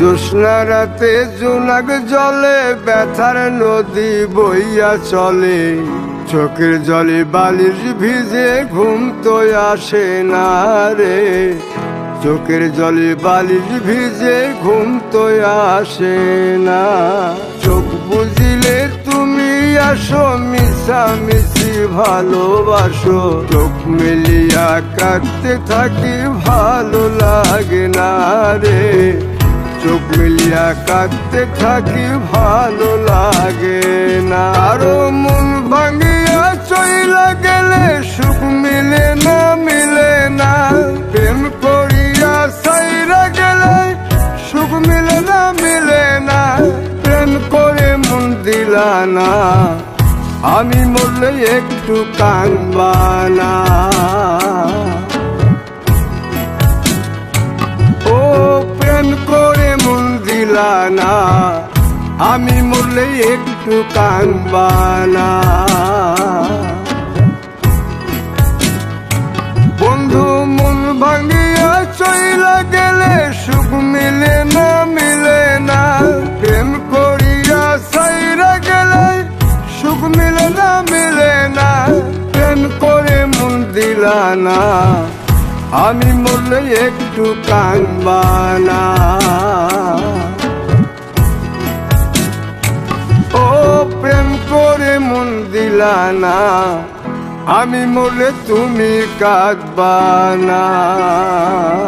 জ্যোৎস্না রাতে জোনাক জলে ব্যথার নদী বইয়া চলে, চোখের জলে বালিশ ভিজে ঘুম তো আসে না রে, চোখের জলে বালিশ ভিজে ঘুম তো আসে না। চোখ বুঝিলে তুমি আসো, মিশামিশি ভালোবাসো, চোখ মেলিয়া কাঁদতে থাকি ভালো লাগে না রে, চোখ মিলিয়া কাঁদতে থাকি ভালো লাগে না। আরো মন ভাঙিয়া চইলা গেলে সুখ মিলে না, মিলে না, প্রেম করিয়া সাইরা গেলে সুখ মিলে না, মিলে না, প্রেম করে মন দিলা না, আমি মরলে একটু কাঁদবা না। ও প্রেম করে মন দিলা না, আমি মরলে একটু কাঁদবা না। বন্ধু মন ভাঙিয়া চইলা গেলে সুখ মিলে না, মিলে না, প্রেম করিয়া সাইরা গেলে সুখ মিলে না, মিলে না, প্রেম করে মন দিলা না, আমি মরলে একটু কাঁদবা না। ও প্রেম করে মন দিলা না, আমি মরলে তুমি কাঁদবা না।